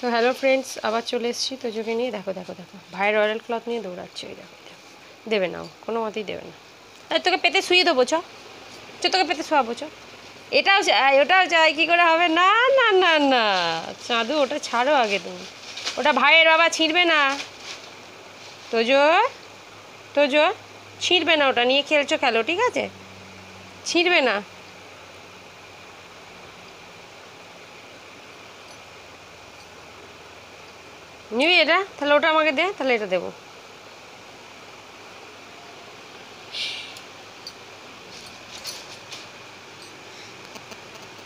তো hello friends, আবার চলে এসেছি তোজোকে নিয়ে। দেখো দেখো দেখো, ভাইয়ের রয়্যাল ক্লথ নিয়ে দৌড়াচ্ছে। ওই দেখো, দেবে না, ও কোনো মতেই দেবে না। তোকে পেতে শুয়ে দেবো, চ তোকে পেতে শোয়াবো, চ। এটাও চাই, ওটাও চাই, কী করে হবে? না না না না, চাঁদু ওটা ছাড়ো আগে তুমি। ওটা ভাইয়ের, বাবা ছিঁড়বে না। তোজো, তোজো ছিঁড়বে না, ওটা নিয়ে খেলছো, খেলো, ঠিক আছে? ছিঁড়বে না। নিবি এটা? তাহলে ওটা আমাকে দে, তাহলে এটা দেবো।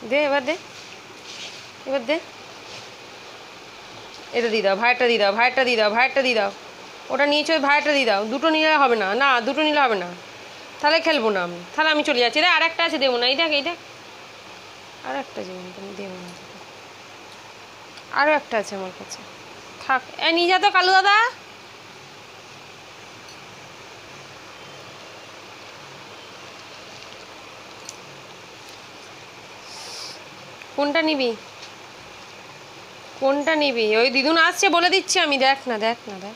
দে এবার, দে এবার, দে। এটা দিয়ে দাও, ভাইয়েরটা দিয়ে দাও, ভাইয়েরটা দিয়ে দাও, ভাইয়েরটা দিয়ে দাও। ওটা নিয়েছো, ভাইয়েরটা দিয়ে দাও। দুটো নিলে হবে না, না দুটো নিলে হবে না, তাহলে খেলবো না আমি, তাহলে আমি চলে যাচ্ছি। রে আর একটা আছে, দেবো না। এই দেখ, এই দেখ, আর একটা জীবন তুমি দেবো না। আরও একটা আছে আমার কাছে, থাক। নিয়ে যা তো কালু দাদা। কোনটা নিবি, কোনটা নিবি? ওই দিদুন আসছে, বলে দিচ্ছি আমি। দেখ না, দেখ না, দেখ।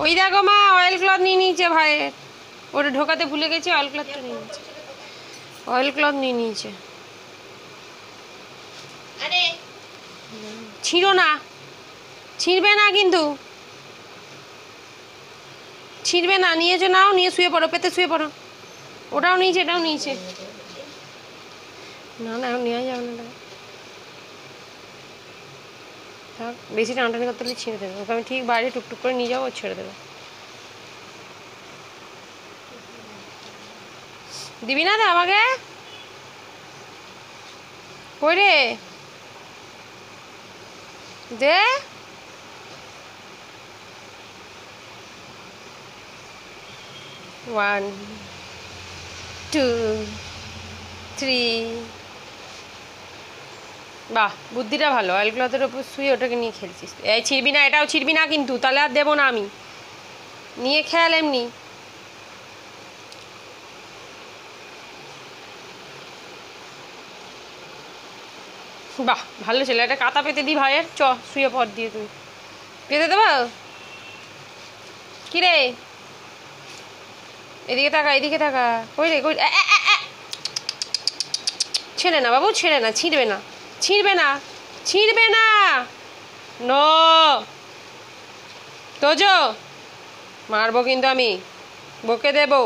ওই দেখো মা, অয়েল ক্লথ নিয়ে নিয়েছে ভাইয়ের। ওটা ঢোকাতে ভুলে গেছি, অয়েল ক্লথটা নিয়ে নিয়েছে। অয়েল ক্লথ নিয়ে নিয়েছে। ছিঁড়ো না, ছিঁড়বে না কিন্তু, ছিঁড়বে না। নিয়েছো, নাও, নিয়ে শুয়ে পড়ো, পেতে শুয়ে পড়ো। ওটাও নিয়েছে, এটাও নিয়েছে। না না, এখন নেওয়া যাবে না। থাক, বেশি টানাটানি করতে হলে ছিঁড়ে দেবে। ওকে আমি ঠিক বাইরে টুকটুক করে নিয়ে যাবো, ছেড়ে দেবে। দিবি না তো আমাকে? কই রে, দে। 1 2 3। বাহ, বুদ্ধিটা ভালো। অয়েল ক্লথের ওপর শুয়ে ওটাকে নিয়ে খেলছিস। এই ছিড়বি না, এটাও ছিড়বি না কিন্তু, তাহলে আর দেবো না আমি। নিয়ে খেল এমনি। বাহ, ভালো ছেলে। একটা কাতা পেতে দি ভাইয়ের, চ শুয়ে পর দিয়ে। তুই পেতে দেবো? কিরে, এদিকে তাকা, এদিকে তাকা। কই রে, কই? ছেড়ে না বাবু, ছেড়ে না, ছিঁড়বে না, ছিঁড়বে না, ছিঁড়বে না। নো তোজো, মারবো কিন্তু আমি, বকে দেবো,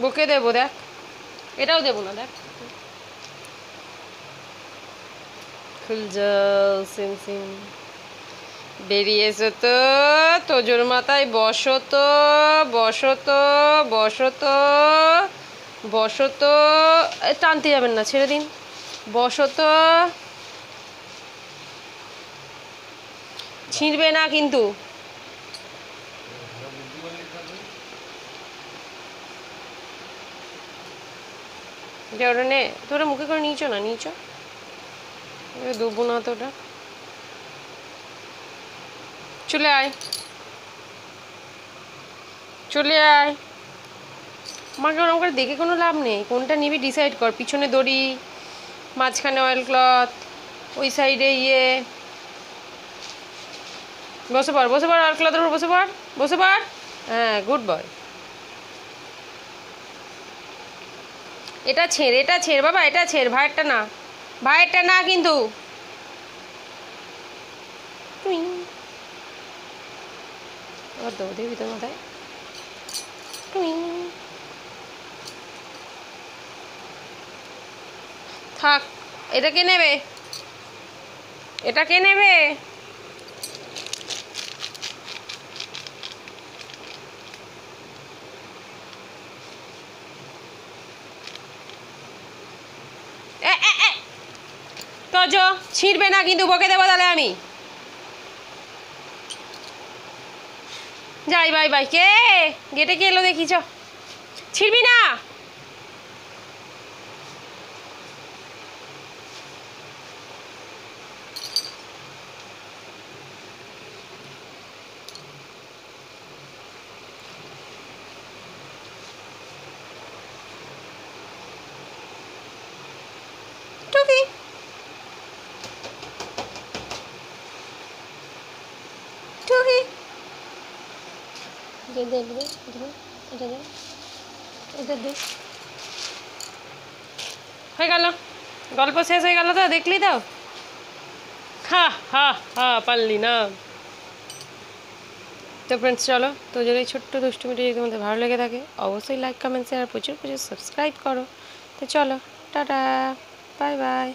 বকে দেবো। দেখ, এটাও দেবো না, দেখ। খুল যাও সিম সিম, বেরিয়ে এসো তো। তোজোর মাথায় বসো তো, বসো তো, বসো তো, বসো তো। টানতে যাবেন না, ছেড়ে দিন। বসো তো, ছিঁড়বে না কিন্তু। ওটা নে, তোরা মুখে করে নিয়েছো না, নিয়েছো, দেবো না তো ওটা। চলে আয়, চলে আয়। আমাকে ওরকম করে দেখে কোনো লাভ নেই। কোনটা নিবি ডিসাইড কর। পিছনে দড়ি, মাঝখানে অয়েল ক্লথ, ওই সাইডে ইয়ে। বসে পড়, বসে পড়, অয়েল ক্লথের উপর বসে পড়, বসে পড়। হ্যাঁ, গুড বয়। এটা ছেড়, এটা ছেড় বাবা, এটা ছেড়, ভাইয়েরটা না, ভাইয়েরটা না কিন্তু। আবার দেবো, দেখবি তোর মাথায়। থাক, এটা কে নেবে, এটা কে নেবে? তোজো, ছিঁড়বে না কিন্তু, বকে দেবো তাহলে আমি। যাই, বাই বাই। কে গেটে কে এলো দেখি, চ। ছিড়বি না। টুকি। দে দে দে এটা দে এটা দে। হয়ে গেল, গল্প শেষ হয়ে গেল। তো দেখলি তো, হা হা হা, পারলি না। তো ফ্রেন্ডস চলো, তো যদি এই ছোট্ট দুষ্টুমিটি যদি তোমাদের ভালো লেগে থাকে অবশ্যই লাইক কমেন্ট শেয়ার প্রচুর প্রচুর সাবস্ক্রাইব করো। তো চলো, টাটা, বাই বাই।